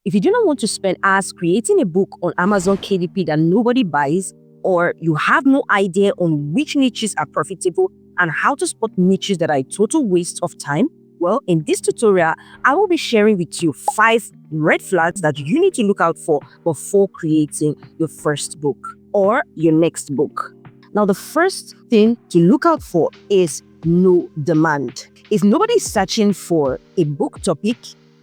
If you do not want to spend hours creating a book on Amazon KDP that nobody buys, or you have no idea on which niches are profitable and how to spot niches that are a total waste of time, well, in this tutorial, I will be sharing with you 5 red flags that you need to look out for before creating your first book or your next book. Now, the first thing to look out for is no demand. If nobody is searching for a book topic,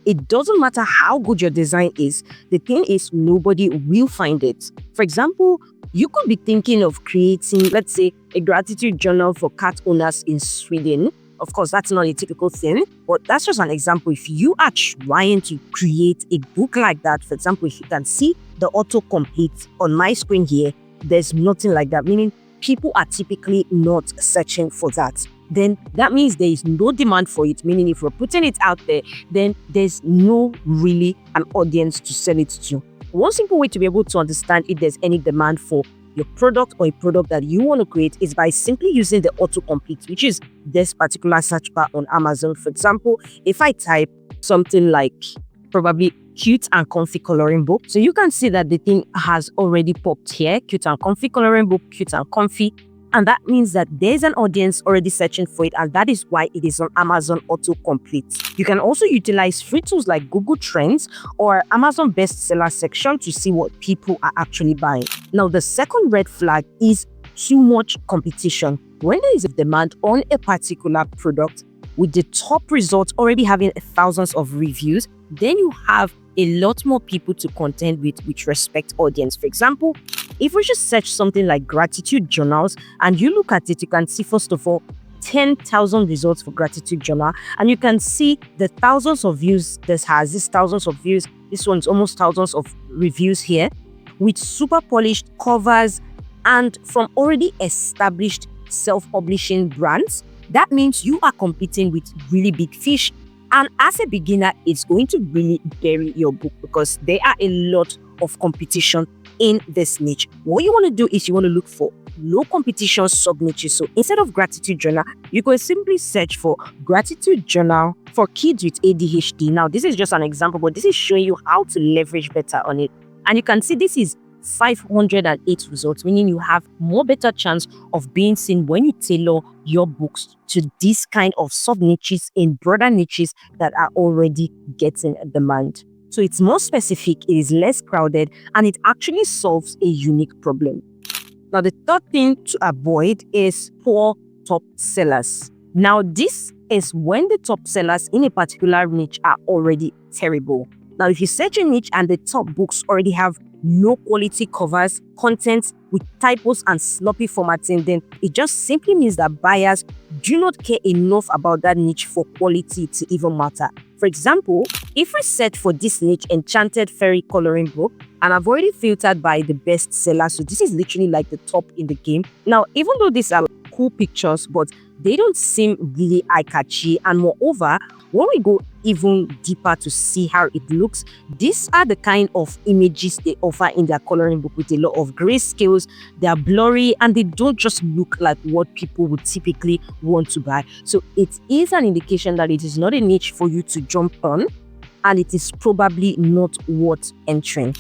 it doesn't matter how good your design is. The thing is, nobody will find it. For example, you could be thinking of creating, let's say, a gratitude journal for cat owners in Sweden. Of course, that's not a typical thing, but that's just an example. If you are trying to create a book like that, for example, if you can see the autocomplete on my screen here, there's nothing like that, meaning people are typically not searching for that. Then that means there is no demand for it, meaning if we're putting it out there, then there's no really an audience to sell it to. One simple way to be able to understand if there's any demand for your product or a product that you want to create is by simply using the autocomplete, which is this particular search bar on Amazon. For example, if I type something like probably cute and comfy coloring book, so you can see that the thing has already popped here, cute and comfy coloring book, cute and comfy. And that means that there's an audience already searching for it, and that is why it is on Amazon autocomplete. You can also utilize free tools like Google Trends or Amazon bestseller section to see what people are actually buying. Now, the second red flag is too much competition. When there is a demand on a particular product with the top results already having thousands of reviews, then you have a lot more people to contend with respect audience. For example, if we just search something like gratitude journals and you look at it, you can see first of all 10,000 results for gratitude journal, and you can see the thousands of views this has. This thousands of views, this one's almost thousands of reviews here with super polished covers and from already established self-publishing brands. That means you are competing with really big fish. And as a beginner, it's going to really bury your book because there are a lot of competition in this niche. What you want to do is you want to look for low competition sub niches. So instead of gratitude journal, you can simply search for gratitude journal for kids with ADHD. Now, this is just an example, but this is showing you how to leverage better on it. And you can see this is 508 results, meaning you have more better chance of being seen when you tailor your books to this kind of sub niches in broader niches that are already getting demand. So it's more specific, it is less crowded, and it actually solves a unique problem. Now, the third thing to avoid is poor top sellers. Now, this is when the top sellers in a particular niche are already terrible. Now, if you search a niche and the top books already have low quality covers, content with typos and sloppy formatting, then it just simply means that buyers do not care enough about that niche for quality to even matter. For example, if we search for this niche enchanted fairy coloring book, and I've already filtered by the best seller, so this is literally like the top in the game. Now, even though these are cool pictures, but they don't seem really eye-catchy, and moreover, when we go even deeper to see how it looks, these are the kind of images they offer in their coloring book with a lot of grayscales. They are blurry and they don't just look like what people would typically want to buy. So it is an indication that it is not a niche for you to jump on, and it is probably not worth entering.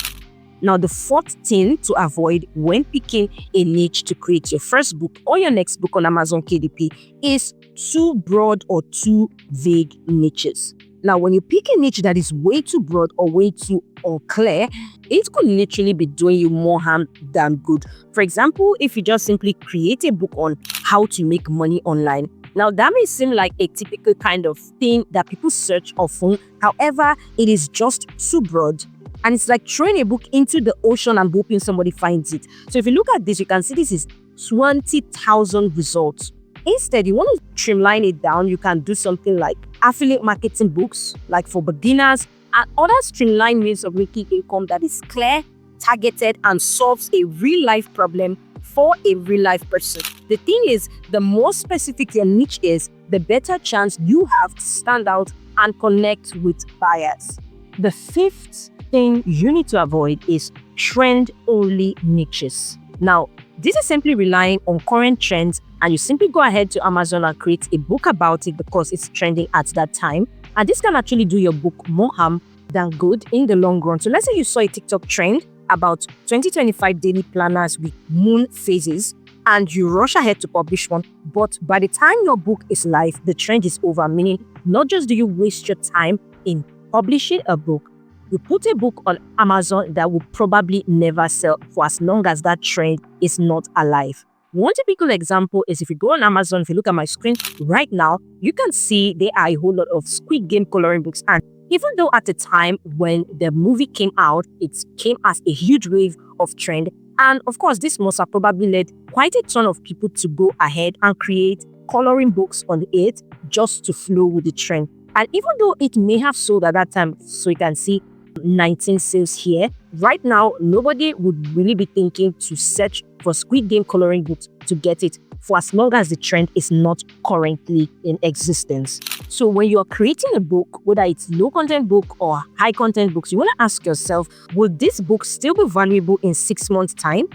Now, the fourth thing to avoid when picking a niche to create your first book or your next book on Amazon KDP is too broad or too vague niches. Now, when you pick a niche that is way too broad or way too unclear, it could literally be doing you more harm than good. For example, if you just simply create a book on how to make money online, now that may seem like a typical kind of thing that people search often. However, it is just too broad. And it's like throwing a book into the ocean and hoping somebody finds it. So if you look at this, you can see this is 20,000 results. Instead, you want to streamline it down. You can do something like affiliate marketing books, like for beginners, and other streamlined means of making income that is clear, targeted, and solves a real-life problem for a real-life person. The thing is, the more specific your niche is, the better chance you have to stand out and connect with buyers. The fifth thing you need to avoid is trend-only niches. Now, this is simply relying on current trends, and you simply go ahead to Amazon and create a book about it because it's trending at that time. And this can actually do your book more harm than good in the long run. So let's say you saw a TikTok trend about 2025 daily planners with moon phases, and you rush ahead to publish one, but by the time your book is live, the trend is over, meaning not just do you waste your time in publishing a book, you put a book on Amazon that will probably never sell for as long as that trend is not alive. One typical example is if you go on Amazon, if you look at my screen right now, you can see there are a whole lot of Squid Game coloring books. And even though at the time when the movie came out, it came as a huge wave of trend, and of course, this must have probably led quite a ton of people to go ahead and create coloring books on it just to flow with the trend. And even though it may have sold at that time, so you can see 19 sales here, right now, nobody would really be thinking to search for Squid Game coloring books to get it for as long as the trend is not currently in existence. So when you are creating a book, whether it's low content book or high content books, you want to ask yourself, will this book still be valuable in 6 months' time?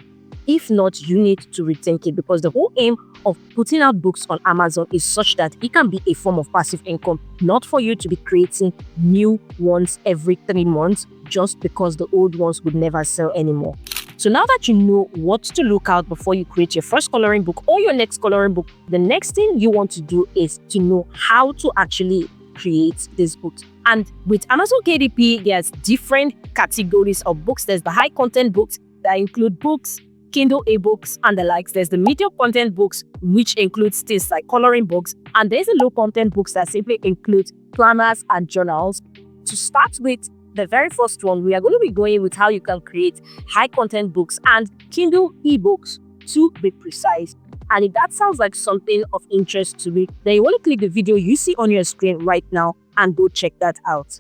If not, you need to rethink it, because the whole aim of putting out books on Amazon is such that it can be a form of passive income, not for you to be creating new ones every 3 months just because the old ones would never sell anymore. So now that you know what to look out before you create your first coloring book or your next coloring book, the next thing you want to do is to know how to actually create these books. And with Amazon KDP, there's different categories of books. There's the high content books that include books, Kindle ebooks, and the likes. There's the medium content books, which includes things like coloring books. And there's the low content books that simply include planners and journals. To start with, the very first one, we are going to be going with how you can create high content books and Kindle ebooks, to be precise. And if that sounds like something of interest to me, then you want to click the video you see on your screen right now and go check that out.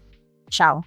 Ciao.